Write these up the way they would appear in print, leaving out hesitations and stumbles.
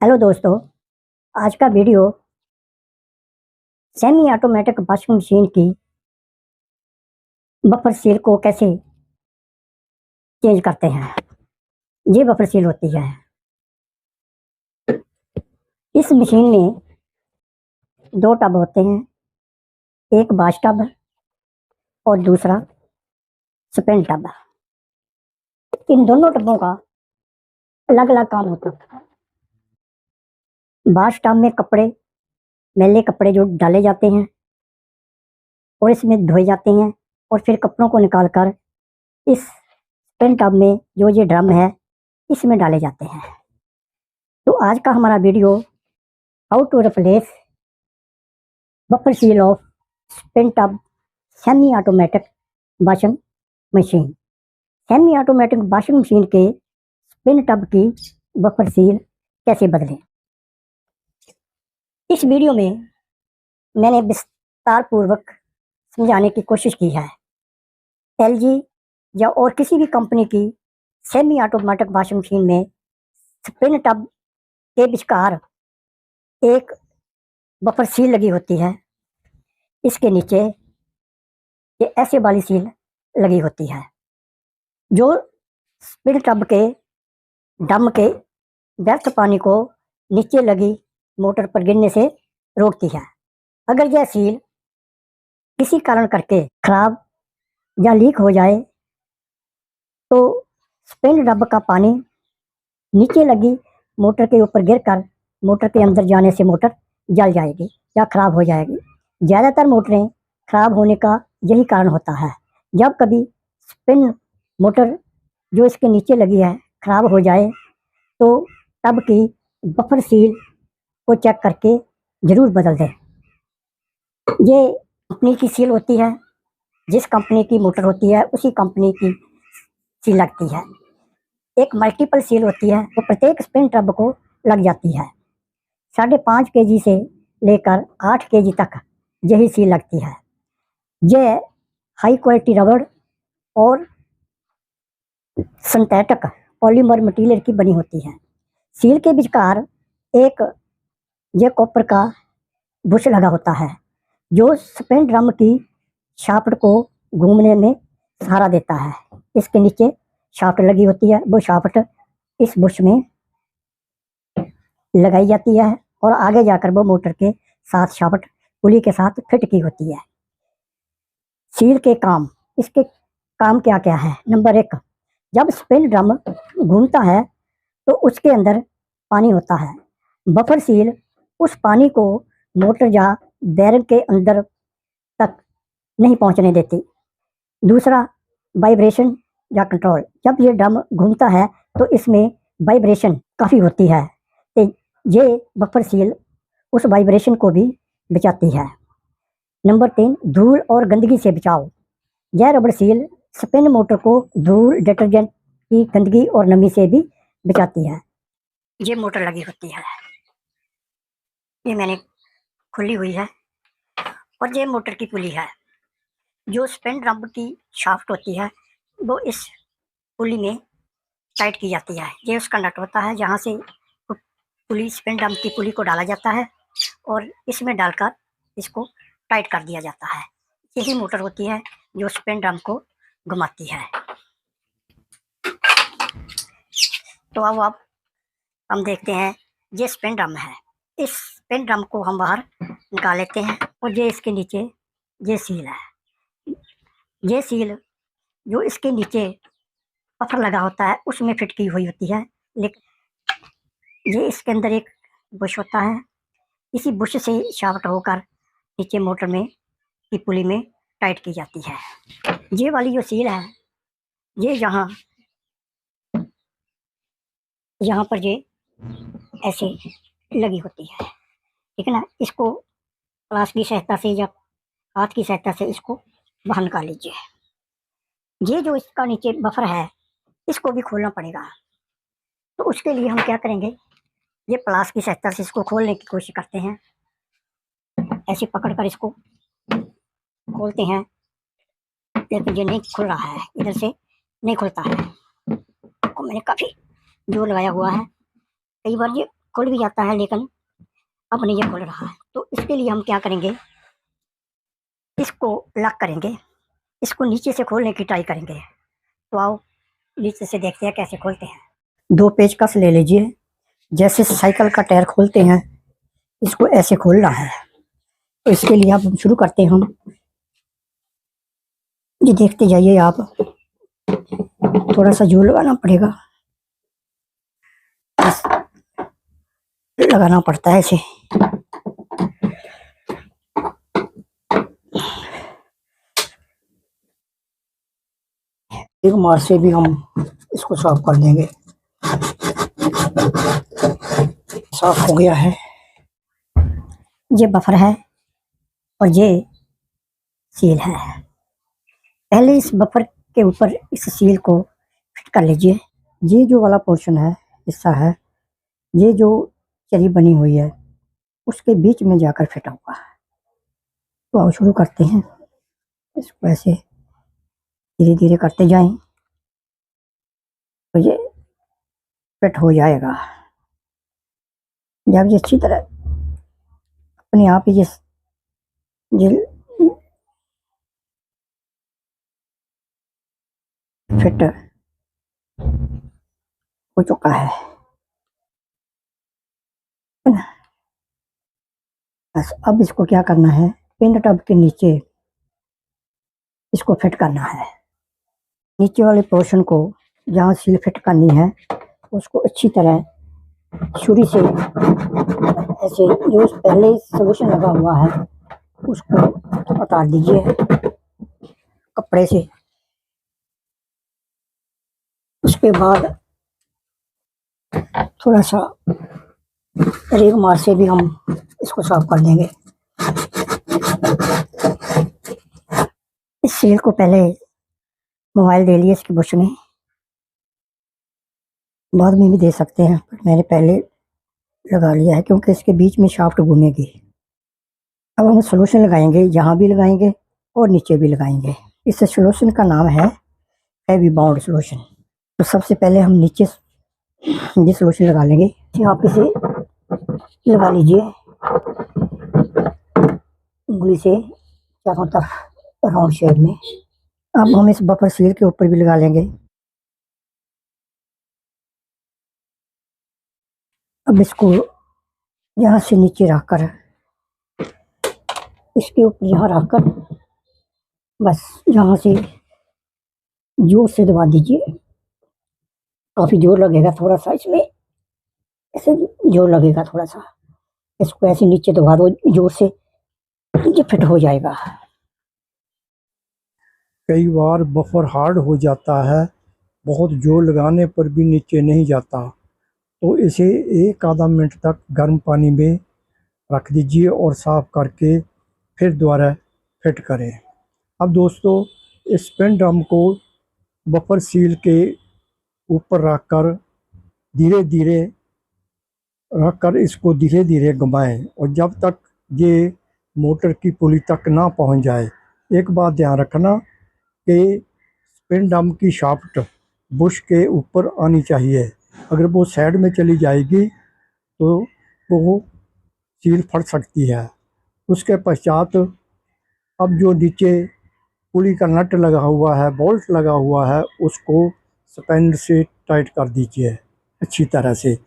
Hello दोस्तों, आज का video semi automatic washing machine की बफर सील को कैसे चेंज करते हैं। ये बफर सील होती है। इस मशीन में दो टब होते हैं, एक वॉश टब और दूसरा स्पिन टब। इन दोनों टबों का अलग अलग काम होता है। वॉश टब में कपड़े, मैले कपड़े जो डाले जाते हैं और इसमें धोए जाते हैं और फिर कपड़ों को निकालकर इस स्पिन टब में जो ये ड्रम है इसमें डाले जाते हैं। तो आज का हमारा video how to replace buffer seal of spin tub semi automatic washing machine. Semi automatic washing machine के स्पिन टब की बफर सील कैसे बदलें। इस वीडियो में मैंने विस्तार पूर्वक समझाने की कोशिश की है। एलजी या और किसी भी कंपनी की सेमी ऑटोमेटिक वॉशिंग मशीन में स्पिन टब के विचकार एक बफर सील लगी होती है। इसके नीचे ये ऐसे वाली सील लगी होती है जो स्पिन टब के डम के व्यर्थ पानी को नीचे लगी मोटर पर गिरने से रोकती है। अगर यह सील किसी कारण करके खराब या लीक हो जाए तो स्पिन टब का पानी नीचे लगी मोटर के ऊपर गिरकर मोटर के अंदर जाने से मोटर जल जाएगी या खराब हो जाएगी। ज़्यादातर मोटरें खराब होने का यही कारण होता है। जब कभी स्पिन मोटर जो इसके नीचे लगी है खराब हो जाए तो टब की बफर सील को चेक करके ज़रूर बदल दें। ये कंपनी की सील होती है, जिस कंपनी की मोटर होती है उसी कंपनी की सील लगती है। एक मल्टीपल सील होती है वो प्रत्येक स्पिन टब को लग जाती है। 5.5 kg से लेकर 8 kg तक यही सील लगती है। यह हाई क्वालिटी रबड़ और सिंथेटिक पॉलीमर मटेरियल की बनी होती है। सील के विचकार एक ये कॉपर का बुश लगा होता है जो स्पिन ड्रम की शाफ्ट को घूमने में सहारा देता है। इसके नीचे शाफ्ट लगी होती है, वो शाफ्ट इस बुश में लगाई जाती है और आगे जाकर वो मोटर के साथ शाफ्ट पुली के साथ फिट की होती है। सील के काम, इसके काम क्या क्या है। नंबर 1, जब स्पिन ड्रम घूमता है तो उसके अंदर पानी होता है। बफर सील उस पानी को मोटर या बैरंग के अंदर तक नहीं पहुंचने देती। दूसरा, वाइब्रेशन या कंट्रोल। जब ये ड्रम घूमता है तो इसमें वाइब्रेशन काफ़ी होती है, तो ये बफर सील उस वाइब्रेशन को भी बचाती है। नंबर 3, धूल और गंदगी से बचाव। यह रबड़ सील स्पिन मोटर को धूल, डिटर्जेंट की गंदगी और नमी से भी बचाती है। ये मोटर लगी होती है, ये मैंने खुली हुई है और ये मोटर की पुली है। जो स्पिन ड्रम की शाफ्ट होती है वो इस पुली में टाइट की जाती है। ये उसका नट होता है जहाँ से पुली स्पिन ड्रम की पुली को डाला जाता है और इसमें डालकर इसको टाइट कर दिया जाता है। यही मोटर होती है जो स्पिन ड्रम को घुमाती है। तो अब हम देखते हैं, ये स्पिन ड्रम है। इस स्पिन ड्रम को हम बाहर निकाल लेते हैं और ये इसके नीचे ये सील है। ये सील जो इसके नीचे बफर लगा होता है उसमें फिट की हुई होती है, लेकिन ये इसके अंदर एक बुश होता है। इसी बुश से शाफ्ट होकर नीचे मोटर में की पुली में टाइट की जाती है। ये वाली जो सील है ये यहाँ पर ये ऐसे लगी होती है, ठीक है ना। इसको प्लास की सहायता से या हाथ की सहायता से इसको बाहर निकाल लीजिए। ये जो इसका नीचे बफर है इसको भी खोलना पड़ेगा। तो उसके लिए हम क्या करेंगे, ये प्लास की सहायता से इसको खोलने की कोशिश करते हैं। ऐसे पकड़कर इसको खोलते हैं, लेकिन ये नहीं खुल रहा है, इधर से नहीं खुलता है। तो मैंने काफ़ी जोर लगाया हुआ है, कई बार ये खुल भी जाता है, लेकिन अब नहीं ये खुल रहा है। तो इसके लिए हम क्या करेंगे, इसको लॉक करेंगे, इसको नीचे से खोलने की ट्राई करेंगे। तो आओ नीचे से देखते हैं कैसे खोलते हैं। 2 पेचकस ले लीजिए। जैसे साइकिल का टायर खोलते हैं, इसको ऐसे खोलना है। तो इसके लिए आप शुरू करते हैं हम, ये देखते जाइए आप, थोड़ा सा जोर लगाना पड़ेगा, बस लगाना पड़ता है ऐसे। एक मार से भी हम इसको साफ कर देंगे। साफ हो गया है। ये बफर है और ये सील है। पहले इस बफर के ऊपर इस सील को फिट कर लीजिए। ये जो वाला पोर्शन है, हिस्सा है, ये जो चरी बनी हुई है उसके बीच में जाकर फिट होगा। तो आओ शुरू करते हैं। इसको ऐसे धीरे धीरे करते जाएं तो ये फिट हो जाएगा। जब ये अच्छी तरह अपने आप ही ये फिट हो चुका है। बस अब इसको क्या करना है, पिन टब के नीचे इसको फिट करना है। नीचे वाले पोर्शन को जहाँ सील फिट करनी है उसको अच्छी तरह छुरी से ऐसे, जो पहले सोल्यूशन लगा हुआ है उसको उतार दीजिए कपड़े से। उसके बाद थोड़ा सा रेग मार से भी हम इसको साफ कर देंगे। इस सील को पहले मोबाइल दे लिए इसकी बुश में, बाद में भी दे सकते हैं, पर मैंने पहले लगा लिया है क्योंकि इसके बीच में शाफ्ट घूमेगी। अब हम सोल्यूशन लगाएंगे, यहाँ भी लगाएंगे और नीचे भी लगाएंगे। इस सोल्यूशन का नाम है हेवी बाउंड सोल्यूशन। तो सबसे पहले हम नीचे ये सोल्यूशन लगा लेंगे। आप इसे लगा लीजिए उंगली से चारों तरफ राउंड शेप में। अब हम इस बफर सील के ऊपर भी लगा लेंगे। अब इसको यहाँ से नीचे रखकर इसके ऊपर यहाँ रखकर बस यहाँ से जोर से दबा दीजिए। काफ़ी जोर लगेगा थोड़ा सा इसमें, ऐसे जोर लगेगा थोड़ा सा। इसको ऐसे नीचे दबा दो जोर से, ये फिट हो जाएगा। कई बार बफर हार्ड हो जाता है, बहुत जोर लगाने पर भी नीचे नहीं जाता, तो इसे 1 आधा मिनट तक गर्म पानी में रख दीजिए और साफ़ करके फिर दोबारा फिट करें। अब दोस्तों, इस पेन ड्रम को बफर सील के ऊपर रखकर धीरे धीरे इसको धीरे धीरे घुमाएं और जब तक ये मोटर की पुली तक ना पहुंच जाए। एक बात ध्यान रखना कि पेन ड्रम की शाफ्ट बुश के ऊपर आनी चाहिए। अगर वो साइड में चली जाएगी तो वो सील फट सकती है। उसके पश्चात अब जो नीचे पुली का नट लगा हुआ है, बोल्ट लगा हुआ है, उसको स्पैनर से टाइट कर दीजिए अच्छी तरह से।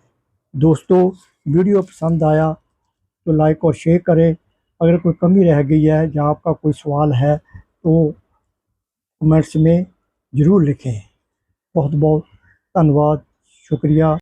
दोस्तों, वीडियो पसंद आया तो लाइक और शेयर करें। अगर कोई कमी रह गई है या आपका कोई सवाल है तो कमेंट्स में ज़रूर लिखें। बहुत बहुत धन्यवाद, शुक्रिया।